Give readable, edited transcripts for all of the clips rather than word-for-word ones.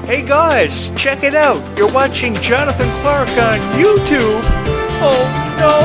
Hey guys, check it out. You're watching Jonathan Clarke on YouTube. Oh no!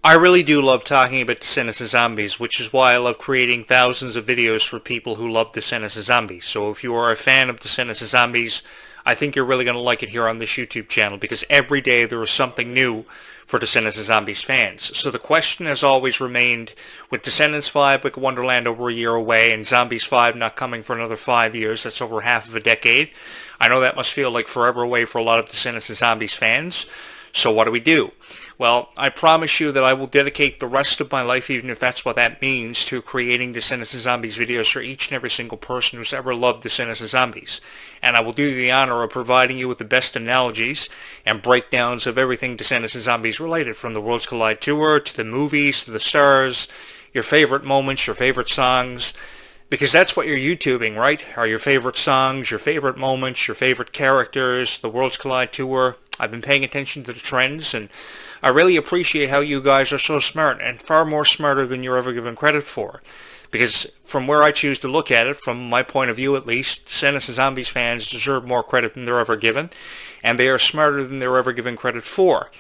I really do love talking about Descendants of Zombies, which is why I love creating thousands of videos for people who love Descendants of Zombies. So if you are a fan of Descendants of Zombies, I think you're really going to like it here on this YouTube channel, because every day there is something new for Descendants of Zombies fans. So the question has always remained, with Descendants 5, Wicked Wonderland over a year away, and Zombies 5 not coming for another 5 years, that's over half of a decade. I know that must feel like forever away for a lot of Descendants of Zombies fans. So what do we do? Well, I promise you that I will dedicate the rest of my life, even if that's what that means, to creating Descendants of Zombies videos for each and every single person who's ever loved Descendants of Zombies. And I will do the honor of providing you with the best analogies and breakdowns of everything Descendants of Zombies related, from the Worlds Collide tour, to the movies, to the stars, your favorite moments, your favorite songs. Because that's what you're YouTubing, right? Are your favorite songs, your favorite moments, your favorite characters, the Worlds Collide tour. I've been paying attention to the trends, and I really appreciate how you guys are so smart, and far more smarter than you're ever given credit for. Because from where I choose to look at it, from my point of view at least, Descendants of Zombies fans deserve more credit than they're ever given, and they are smarter than they're ever given credit for.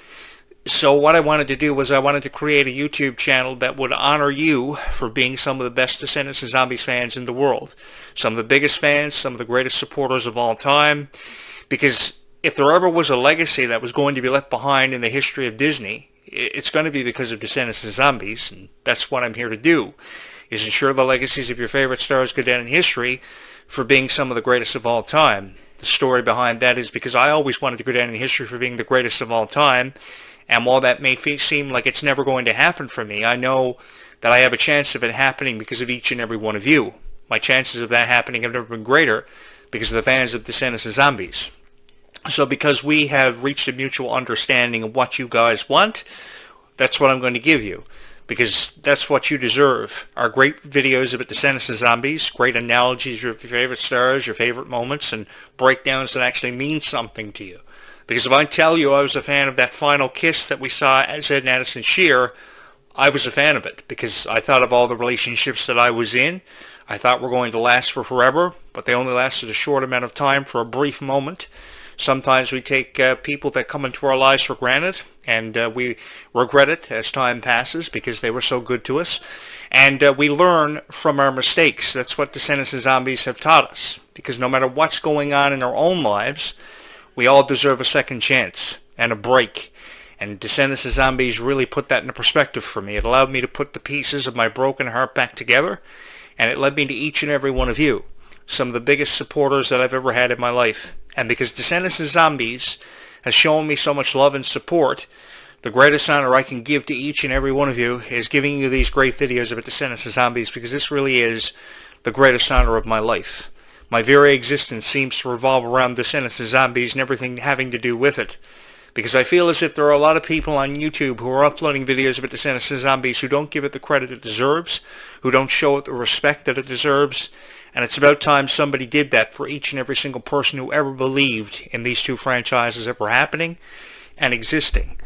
So what I wanted to do was I wanted to create a YouTube channel that would honor you for being some of the best Descendants of Zombies fans in the world. Some of the biggest fans, some of the greatest supporters of all time. Because if there ever was a legacy that was going to be left behind in the history of Disney, it's going to be because of Descendants of Zombies, and that's what I'm here to do, is ensure the legacies of your favorite stars go down in history for being some of the greatest of all time. The story behind that is because I always wanted to go down in history for being the greatest of all time, and while that may seem like it's never going to happen for me, I know that I have a chance of it happening because of each and every one of you. My chances of that happening have never been greater because of the fans of Descendants of Zombies. So because we have reached a mutual understanding of what you guys want, that's what I'm going to give you. Because that's what you deserve, are great videos about Descendants of Zombies, great analogies of your favorite stars, your favorite moments, and breakdowns that actually mean something to you. Because if I tell you I was a fan of that final kiss that we saw at Zed and Addison Shear, I was a fan of it, because I thought of all the relationships that I was in. I thought were going to last for forever, but they only lasted a short amount of time for a brief moment. Sometimes we take people that come into our lives for granted, and we regret it as time passes because they were so good to us. And we learn from our mistakes. That's what Descendants of Zombies have taught us. Because no matter what's going on in our own lives, we all deserve a second chance and a break. And Descendants of Zombies really put that into perspective for me. It allowed me to put the pieces of my broken heart back together, and it led me to each and every one of you, some of the biggest supporters that I've ever had in my life. And because Descendants of Zombies has shown me so much love and support, the greatest honor I can give to each and every one of you is giving you these great videos about Descendants of Zombies, because this really is the greatest honor of my life. My very existence seems to revolve around Descendants of Zombies and everything having to do with it. Because I feel as if there are a lot of people on YouTube who are uploading videos about Descendants of Zombies who don't give it the credit it deserves, who don't show it the respect that it deserves. And it's about time somebody did that for each and every single person who ever believed in these two franchises ever happening and existing.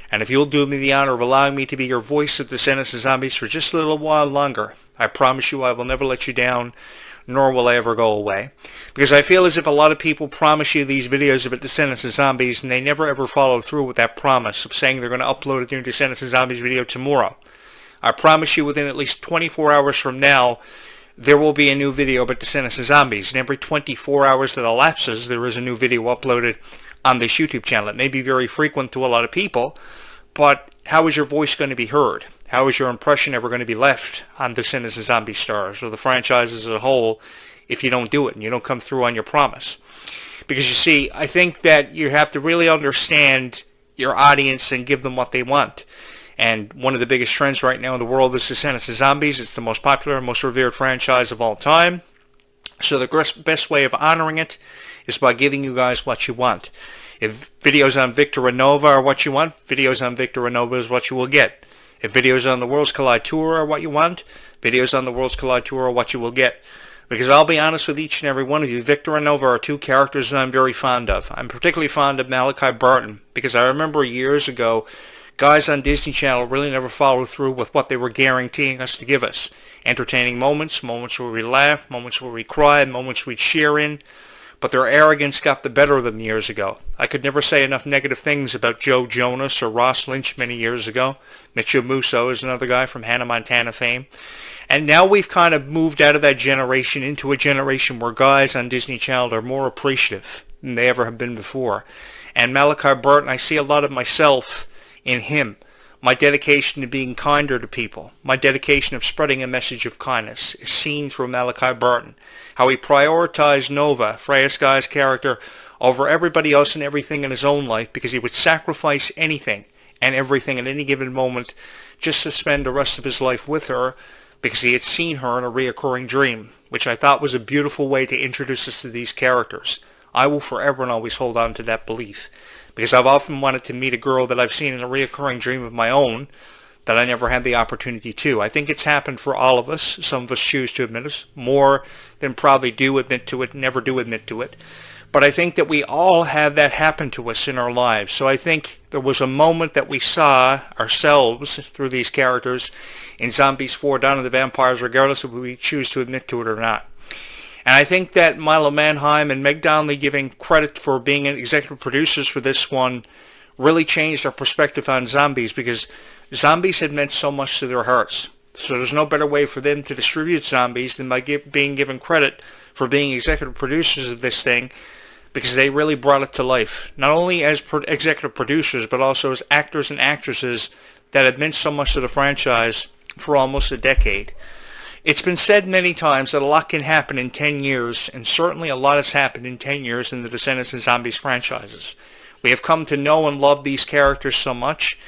And if you'll do me the honor of allowing me to be your voice of Descendants of Zombies for just a little while longer, I promise you I will never let you down, nor will I ever go away. Because I feel as if a lot of people promise you these videos about Descendants of Zombies, and they never ever follow through with that promise of saying they're going to upload a new Descendants of Zombies video tomorrow. I promise you within at least 24 hours from now, there will be a new video about Descendants of Zombies. And every 24 hours that elapses, there is a new video uploaded on this YouTube channel. It may be very frequent to a lot of people, but how is your voice going to be heard? How is your impression ever going to be left on Descendants of Zombie stars or the franchise as a whole if you don't do it and you don't come through on your promise? Because you see, I think that you have to really understand your audience and give them what they want. And one of the biggest trends right now in the world is Descendants of Zombies. It's the most popular and most revered franchise of all time. So the best way of honoring it is by giving you guys what you want. If videos on Victor and Nova are what you want, videos on Victor and Nova is what you will get. If videos on the Worlds Collide Tour are what you want, videos on the Worlds Collide Tour are what you will get. Because I'll be honest with each and every one of you, Victor and Nova are two characters that I'm very fond of. I'm particularly fond of Malachi Barton, because I remember years ago guys on Disney Channel really never followed through with what they were guaranteeing us to give us. Entertaining moments, moments where we laugh, moments where we cry, moments we cheer in. But their arrogance got the better of them years ago. I could never say enough negative things about Joe Jonas or Ross Lynch many years ago. Mitchell Musso is another guy from Hannah Montana fame. And now we've kind of moved out of that generation into a generation where guys on Disney Channel are more appreciative than they ever have been before. And Malachi Burton, I see a lot of myself in him. My dedication to being kinder to people, my dedication of spreading a message of kindness is seen through Malachi Burton. How he prioritized Nova, Freya Sky's character, over everybody else and everything in his own life because he would sacrifice anything and everything at any given moment just to spend the rest of his life with her because he had seen her in a reoccurring dream, which I thought was a beautiful way to introduce us to these characters. I will forever and always hold on to that belief. Because I've often wanted to meet a girl that I've seen in a reoccurring dream of my own that I never had the opportunity to. I think it's happened for all of us. Some of us choose to admit it. More than probably do admit to it, never do admit to it. But I think that we all have that happen to us in our lives. So I think there was a moment that we saw ourselves through these characters in Zombies 4 Dawn of the Vampires, regardless of if we choose to admit to it or not. And I think that Milo Manheim and Meg Donnelly giving credit for being executive producers for this one really changed our perspective on zombies because zombies had meant so much to their hearts. So there's no better way for them to distribute zombies than by being given credit for being executive producers of this thing because they really brought it to life. Not only as executive producers, but also as actors and actresses that had meant so much to the franchise for almost a decade. It's been said many times that a lot can happen in 10 years, and certainly a lot has happened in 10 years in the Descendants and Zombies franchises. We have come to know and love these characters so much,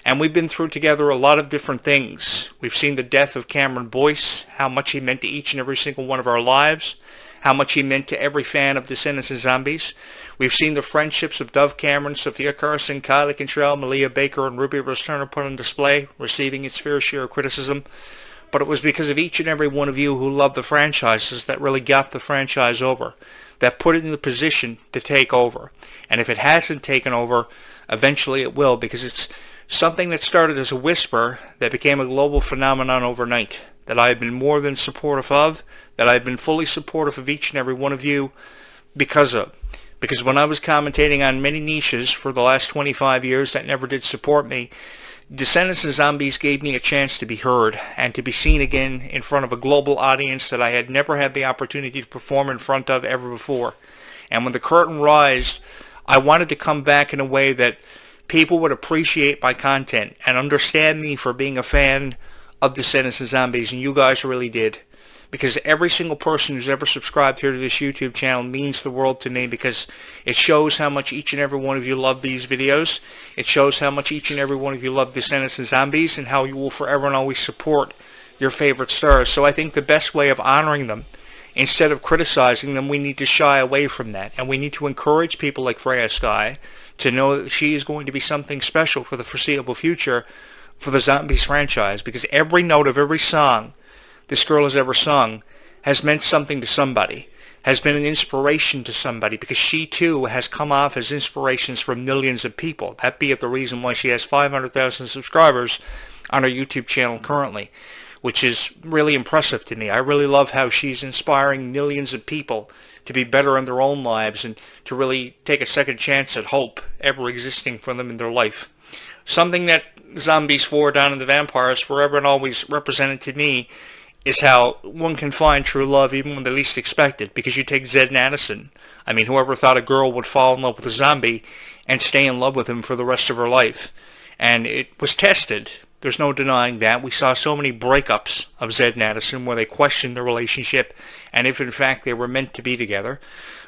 and we've been through together a lot of different things. We've seen the death of Cameron Boyce, how much he meant to each and every single one of our lives, how much he meant to every fan of Descendants and Zombies. We've seen the friendships of Dove Cameron, Sophia Carson, Kylie Cantrell, Malia Baker, and Ruby Rose Turner put on display, receiving its fair share of criticism. But it was because of each and every one of you who loved the franchises that really got the franchise over, that put it in the position to take over. And if it hasn't taken over, eventually it will, because it's something that started as a whisper that became a global phenomenon overnight, that I have been more than supportive of, that I've been fully supportive of each and every one of you because of. Because when I was commentating on many niches for the last 25 years that never did support me, Descendants and Zombies gave me a chance to be heard and to be seen again in front of a global audience that I had never had the opportunity to perform in front of ever before. And when the curtain rised, I wanted to come back in a way that people would appreciate my content and understand me for being a fan of Descendants and Zombies, and you guys really did. Because every single person who's ever subscribed here to this YouTube channel means the world to me, because it shows how much each and every one of you love these videos. It shows how much each and every one of you love Descendants and Zombies, and how you will forever and always support your favorite stars. So I think the best way of honoring them, instead of criticizing them, we need to shy away from that. And we need to encourage people like Freya Sky to know that she is going to be something special for the foreseeable future for the Zombies franchise, because every note of every song this girl has ever sung has meant something to somebody, has been an inspiration to somebody, because she too has come off as inspirations for millions of people. That be it the reason why she has 500,000 subscribers on her YouTube channel currently, which is really impressive to me. I really love how she's inspiring millions of people to be better in their own lives and to really take a second chance at hope ever existing for them in their life. Something that Zombies 4 Dawn of the Vampires forever and always represented to me is how one can find true love even when they least expect it. Because you take Zed and Addison. I mean, whoever thought a girl would fall in love with a zombie and stay in love with him for the rest of her life? And it was tested. There's no denying that. We saw so many breakups of Zed and Addison where they questioned their relationship and if in fact they were meant to be together.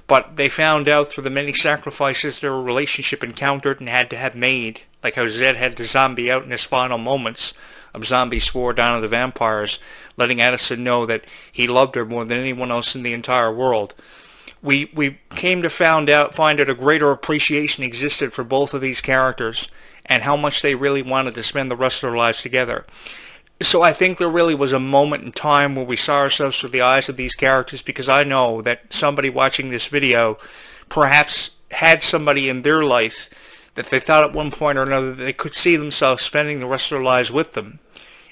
But they found out through the many sacrifices their relationship encountered and had to have made, like how Zed had the zombie out in his final moments of Zombies 4 Dawn of the Vampires, letting Addison know that he loved her more than anyone else in the entire world. We came to find out a greater appreciation existed for both of these characters and how much they really wanted to spend the rest of their lives together. So I think there really was a moment in time where we saw ourselves through the eyes of these characters, because I know that somebody watching this video perhaps had somebody in their life that they thought at one point or another that they could see themselves spending the rest of their lives with them.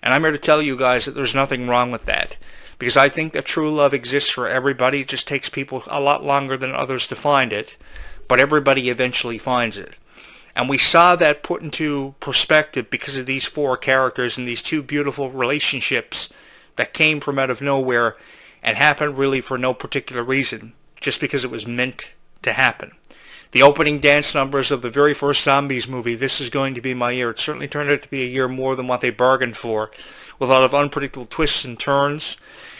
And I'm here to tell you guys that there's nothing wrong with that. Because I think that true love exists for everybody. It just takes people a lot longer than others to find it. But everybody eventually finds it. And we saw that put into perspective because of these four characters and these two beautiful relationships that came from out of nowhere and happened really for no particular reason, just because it was meant to happen. The opening dance numbers of the very first Zombies movie, This Is Going to Be My Year, it certainly turned out to be a year more than what they bargained for, with a lot of unpredictable twists and turns.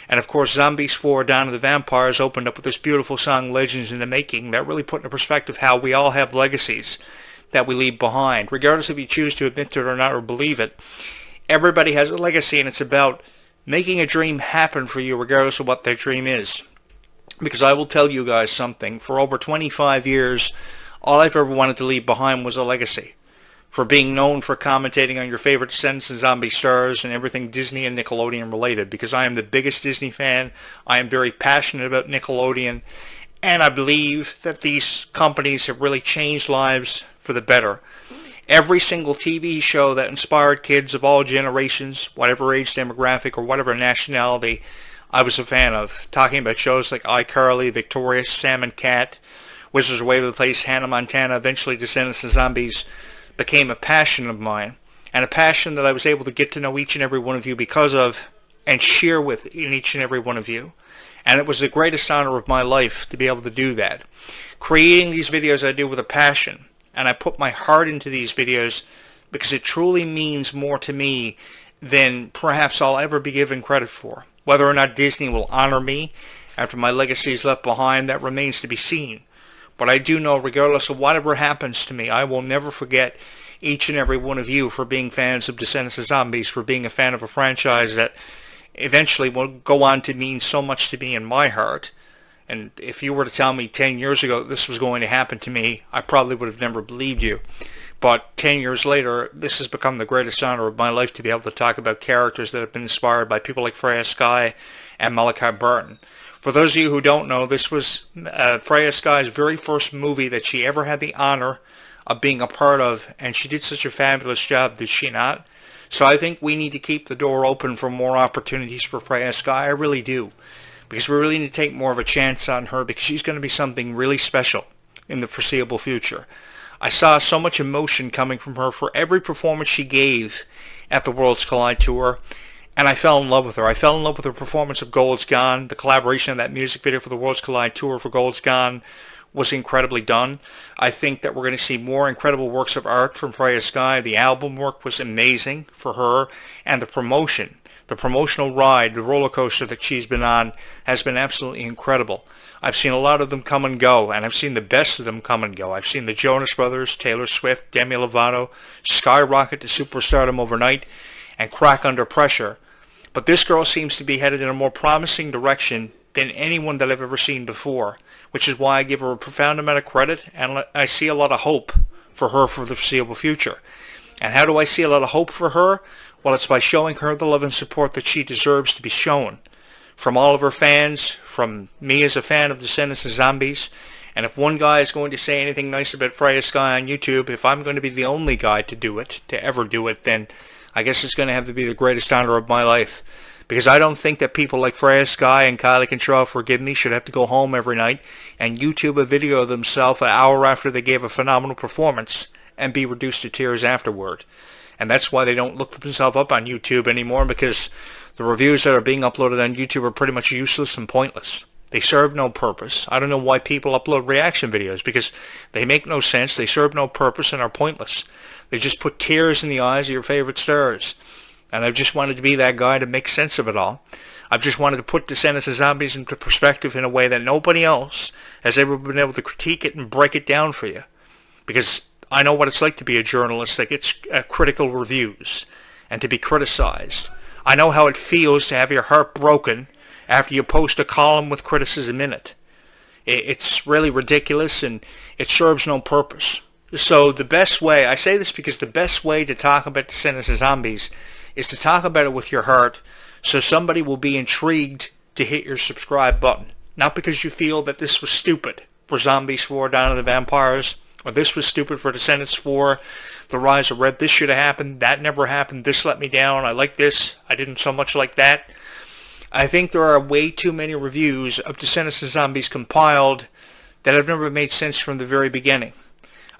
And of course, Zombies 4, Dawn of the Vampires, opened up with this beautiful song, Legends in the Making, that really put into perspective how we all have legacies that we leave behind. Regardless if you choose to admit to it or not or believe it, everybody has a legacy, and it's about making a dream happen for you regardless of what that dream is. Because I will tell you guys something, for over 25 years, all I've ever wanted to leave behind was a legacy. For being known for commentating on your favorite Descendants and Zombie stars and everything Disney and Nickelodeon related. Because I am the biggest Disney fan, I am very passionate about Nickelodeon, and I believe that these companies have really changed lives for the better. Every single TV show that inspired kids of all generations, whatever age demographic or whatever nationality, I was a fan of. Talking about shows like iCarly, Victorious, Sam and Cat, Wizards of Waverly Place, Hannah Montana, eventually Descendants and Zombies became a passion of mine. And a passion that I was able to get to know each and every one of you because of and share with each and every one of you. And it was the greatest honor of my life to be able to do that. Creating these videos I do with a passion. And I put my heart into these videos because it truly means more to me than perhaps I'll ever be given credit for. Whether or not Disney will honor me after my legacy is left behind, that remains to be seen. But I do know, regardless of whatever happens to me, I will never forget each and every one of you for being fans of Descendants of Zombies, for being a fan of a franchise that eventually will go on to mean so much to me in my heart. And if you were to tell me 10 years ago that this was going to happen to me, I probably would have never believed you. But 10 years later, this has become the greatest honor of my life to be able to talk about characters that have been inspired by people like Freya Skye and Malachi Burton. For those of you who don't know, this was Freya Skye's very first movie that she ever had the honor of being a part of, and she did such a fabulous job, did she not? So I think we need to keep the door open for more opportunities for Freya Skye. I really do. Because we really need to take more of a chance on her, because she's going to be something really special in the foreseeable future. I saw so much emotion coming from her for every performance she gave at the Worlds Collide Tour, and I fell in love with her. I fell in love with her performance of Gold's Gone. The collaboration of that music video for the Worlds Collide Tour for Gold's Gone was incredibly done. I think that we're going to see more incredible works of art from Freya Skye. The album work was amazing for her, and the promotion, the promotional ride, the roller coaster that she's been on has been absolutely incredible. I've seen a lot of them come and go, and I've seen the best of them come and go. I've seen the Jonas Brothers, Taylor Swift, Demi Lovato skyrocket to superstardom overnight and crack under pressure. But this girl seems to be headed in a more promising direction than anyone that I've ever seen before, which is why I give her a profound amount of credit, and I see a lot of hope for her for the foreseeable future. And how do I see a lot of hope for her? Well, it's by showing her the love and support that she deserves to be shown. From all of her fans, from me as a fan of Descendants and Zombies, and if one guy is going to say anything nice about Freya Skye on YouTube, if I'm going to be the only guy to do it, to ever do it, then I guess it's going to have to be the greatest honor of my life. Because I don't think that people like Freya Skye and Kylie Control, forgive me, should have to go home every night and YouTube a video of themselves an hour after they gave a phenomenal performance and be reduced to tears afterward. And that's why they don't look themselves up on YouTube anymore, because the reviews that are being uploaded on YouTube are pretty much useless and pointless. They serve no purpose. I don't know why people upload reaction videos, because they make no sense, they serve no purpose, and are pointless. They just put tears in the eyes of your favorite stars. And I've just wanted to be that guy to make sense of it all. I've just wanted to put Descendants of Zombies into perspective in a way that nobody else has ever been able to critique it and break it down for you. Because I know what it's like to be a journalist that gets critical reviews and to be criticized. I know how it feels to have your heart broken after you post a column with criticism in it. It's really ridiculous, and it serves no purpose. So the best way, I say this because the best way to talk about Descendants of Zombies is to talk about it with your heart, so somebody will be intrigued to hit your subscribe button. Not because you feel that this was stupid for Zombies 4, Dawn of the Vampires, or this was stupid for Descendants 4, The Rise of Red, this should have happened, that never happened, this let me down, I like this, I didn't so much like that. I think there are way too many reviews of Descendants of Zombies compiled that have never made sense from the very beginning.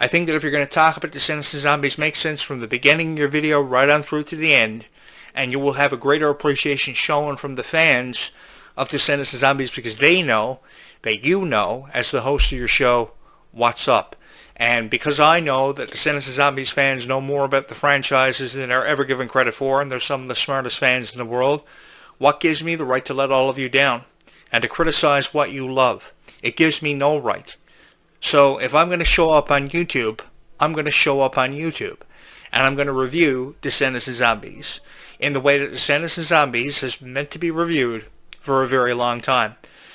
I think that if you're going to talk about Descendants of Zombies, make sense from the beginning of your video right on through to the end, and you will have a greater appreciation shown from the fans of Descendants of Zombies because they know that you know, as the host of your show, what's up. And because I know that Descendants of Zombies fans know more about the franchises than they're ever given credit for, and they're some of the smartest fans in the world, what gives me the right to let all of you down and to criticize what you love? It gives me no right. So if I'm going to show up on YouTube, I'm going to show up on YouTube. And I'm going to review Descendants of Zombies in the way that Descendants of Zombies has been meant to be reviewed for a very long time.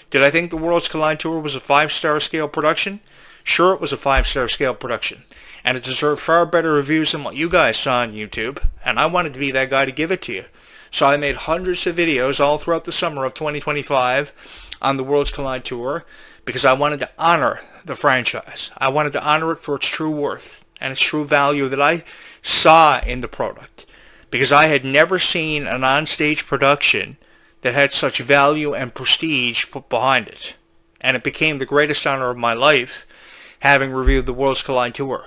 Did I think the Worlds Collide Tour was a 5-star scale production? Sure, it was a 5-star scale production. And it deserved far better reviews than what you guys saw on YouTube. And I wanted to be that guy to give it to you. So I made hundreds of videos all throughout the summer of 2025 on the Worlds Collide Tour because I wanted to honor the franchise. I wanted to honor it for its true worth and its true value that I saw in the product. Because I had never seen an on-stage production that had such value and prestige put behind it. And it became the greatest honor of my life having reviewed the Worlds Collide Tour.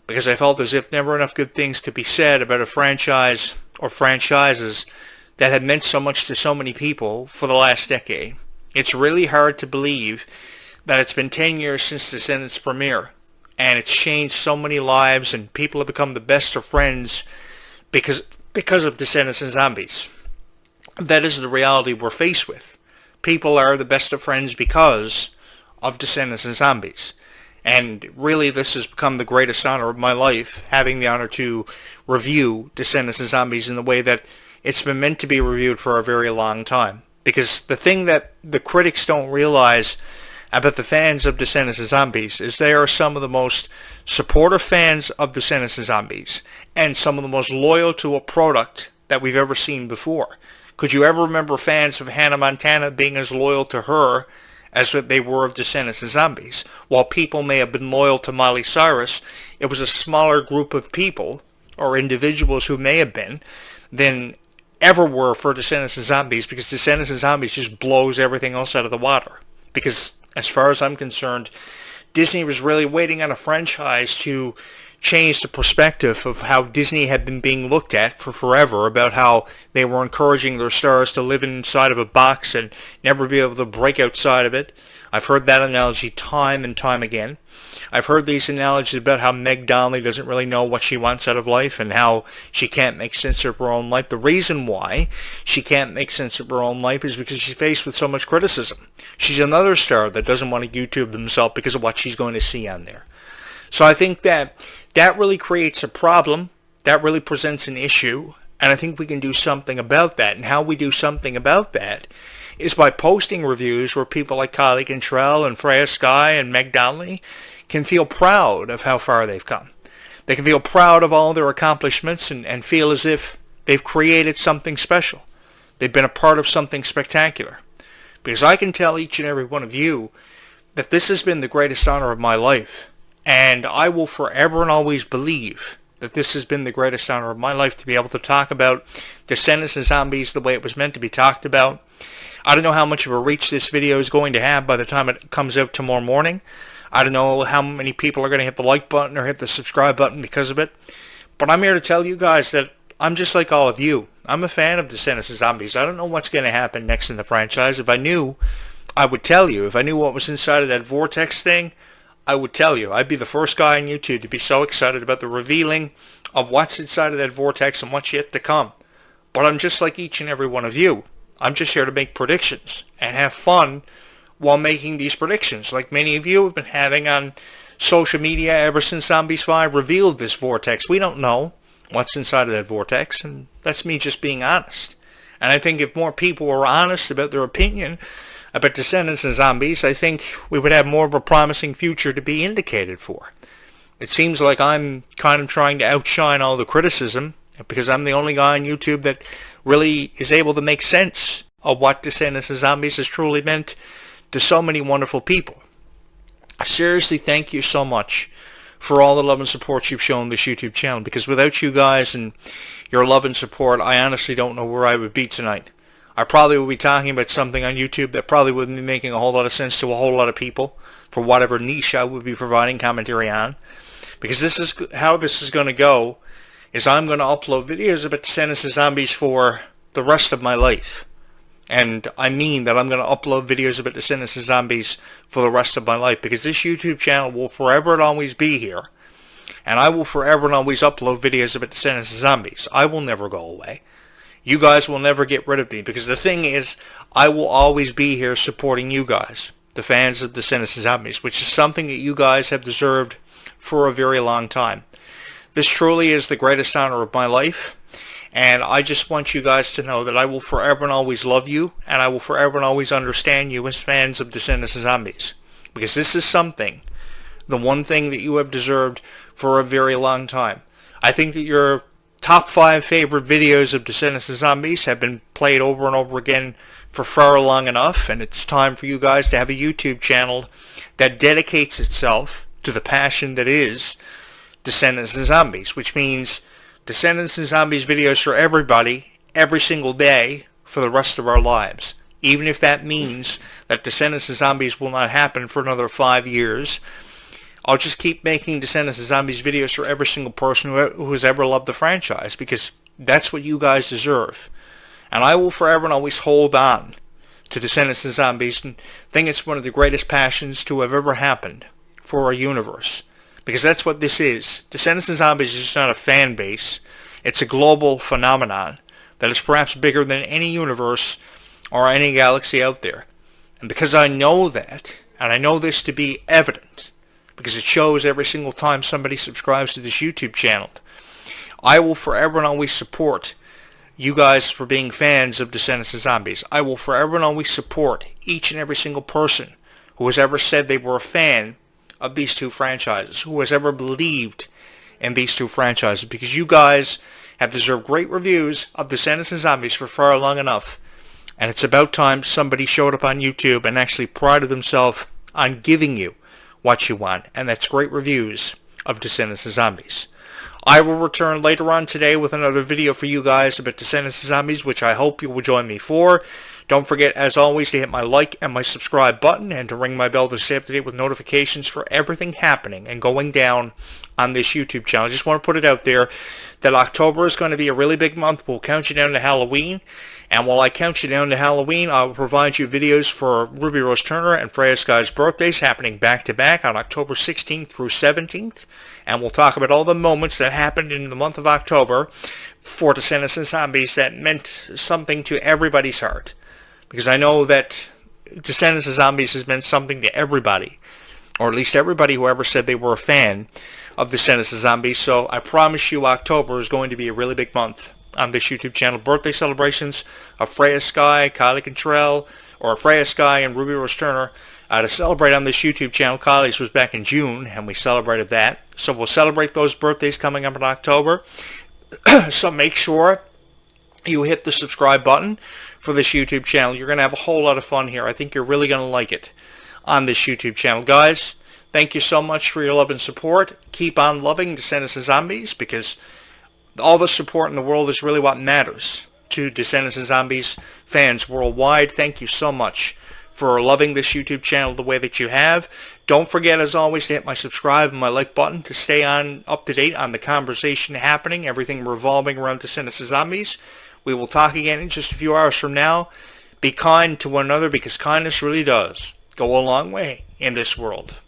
Because I felt as if never enough good things could be said about a franchise or franchises that had meant so much to so many people for the last decade. It's really hard to believe that it's been 10 years since Descendants premiere, and it's changed so many lives, and people have become the best of friends because of Descendants and Zombies. That is the reality we're faced with. People are the best of friends because of Descendants and Zombies. And really, this has become the greatest honor of my life, having the honor to review Descendants and Zombies in the way that it's been meant to be reviewed for a very long time. Because the thing that the critics don't realize about the fans of Descendants and Zombies is they are some of the most supportive fans of Descendants and Zombies and some of the most loyal to a product that we've ever seen before. Could you ever remember fans of Hannah Montana being as loyal to her as they were of Descendants and Zombies? While people may have been loyal to Miley Cyrus, it was a smaller group of people or individuals who may have been than ever were for Descendants and Zombies, because Descendants and Zombies just blows everything else out of the water. Because as far as I'm concerned, Disney was really waiting on a franchise to change the perspective of how Disney had been being looked at for forever, about how they were encouraging their stars to live inside of a box and never be able to break outside of it. I've heard that analogy time and time again. I've heard these analogies about how Meg Donnelly doesn't really know what she wants out of life and how she can't make sense of her own life. The reason why she can't make sense of her own life is because she's faced with so much criticism. She's another star that doesn't want to YouTube themselves because of what she's going to see on there. So I think that really creates a problem. That really presents an issue. And I think we can do something about that. And how we do something about that is by posting reviews where people like Kylie Cantrell and Freya Sky and Meg Donnelly can feel proud of how far they've come. They can feel proud of all their accomplishments and feel as if they've created something special. They've been a part of something spectacular. Because I can tell each and every one of you that this has been the greatest honor of my life. And I will forever and always believe that this has been the greatest honor of my life, to be able to talk about Descendants and Zombies the way it was meant to be talked about. I don't know how much of a reach this video is going to have by the time it comes out tomorrow morning. I don't know how many people are going to hit the like button or hit the subscribe button because of it. But I'm here to tell you guys that I'm just like all of you. I'm a fan of Descendants and Zombies. I don't know what's going to happen next in the franchise. If I knew, I would tell you. If I knew what was inside of that vortex thing, I would tell you. I'd be the first guy on YouTube to be so excited about the revealing of what's inside of that vortex and what's yet to come. But I'm just like each and every one of you. I'm just here to make predictions and have fun while making these predictions, like many of you have been having on social media ever since Zombies 5 revealed this vortex. We don't know what's inside of that vortex, and that's me just being honest. And I think if more people were honest about their opinion about Descendants and Zombies, I think we would have more of a promising future to be indicated for. It seems like I'm kind of trying to outshine all the criticism because I'm the only guy on YouTube that really is able to make sense of what Descendants and Zombies has truly meant to so many wonderful people. Seriously, thank you so much for all the love and support you've shown this YouTube channel, because without you guys and your love and support, I honestly don't know where I would be tonight. I probably would be talking about something on YouTube that probably wouldn't be making a whole lot of sense to a whole lot of people for whatever niche I would be providing commentary on. Because this is how this is going to go, is I'm going to upload videos about Descendants of Zombies for the rest of my life. And I mean that I'm going to upload videos about Descendants of Zombies for the rest of my life, because this YouTube channel will forever and always be here. And I will forever and always upload videos about Descendants of Zombies. I will never go away. You guys will never get rid of me, because the thing is, I will always be here supporting you guys, the fans of Descendants of Zombies, which is something that you guys have deserved for a very long time. This truly is the greatest honor of my life. And I just want you guys to know that I will forever and always love you, and I will forever and always understand you as fans of Descendants of Zombies. Because this is something, the one thing that you have deserved for a very long time. I think that your top 5 favorite videos of Descendants of Zombies have been played over and over again for far long enough, and it's time for you guys to have a YouTube channel that dedicates itself to the passion that is Descendants of Zombies, which means Descendants of Zombies videos for everybody, every single day, for the rest of our lives. Even if that means that Descendants of Zombies will not happen for another 5 years, I'll just keep making Descendants of Zombies videos for every single person who has ever loved the franchise, because that's what you guys deserve. And I will forever and always hold on to Descendants of Zombies and think it's one of the greatest passions to have ever happened for our universe. Because that's what this is. Descendants of Zombies is just not a fan base. It's a global phenomenon that is perhaps bigger than any universe or any galaxy out there. And because I know that, and I know this to be evident, because it shows every single time somebody subscribes to this YouTube channel, I will forever and always support you guys for being fans of Descendants of Zombies. I will forever and always support each and every single person who has ever said they were a fan of these two franchises, who has ever believed in these two franchises, because you guys have deserved great reviews of Descendants of Zombies for far long enough, and it's about time somebody showed up on YouTube and actually prided themselves on giving you what you want, and that's great reviews of Descendants of Zombies. I will return later on today with another video for you guys about Descendants of Zombies, which I hope you will join me for. Don't forget, as always, to hit my like and my subscribe button, and to ring my bell to stay up to date with notifications for everything happening and going down on this YouTube channel. I just want to put it out there that October is going to be a really big month. We'll count you down to Halloween, and while I count you down to Halloween, I will provide you videos for Ruby Rose Turner and Freya Sky's birthdays happening back-to-back on October 16th through 17th, and we'll talk about all the moments that happened in the month of October for Descendants of Zombies that meant something to everybody's heart. Because I know that Descendants of Zombies has meant something to everybody, or at least everybody who ever said they were a fan of Descendants of Zombies. So I promise you October is going to be a really big month on this YouTube channel. Birthday celebrations of Freya Sky, Kylie Cantrell, or Freya Sky and Ruby Rose Turner to celebrate on this YouTube channel. Kylie's was back in June, and we celebrated that. So we'll celebrate those birthdays coming up in October. So make sure you hit the subscribe button for this YouTube channel. You're going to have a whole lot of fun here. I think you're really going to like it on this YouTube channel. Guys, thank you so much for your love and support. Keep on loving Descendants of Zombies, because all the support in the world is really what matters to Descendants of Zombies fans worldwide. Thank you so much for loving this YouTube channel the way that you have. Don't forget, as always, to hit my subscribe and my like button to stay up to date on the conversation happening, everything revolving around Descendants of Zombies. We will talk again in just a few hours from now. Be kind to one another, because kindness really does go a long way in this world.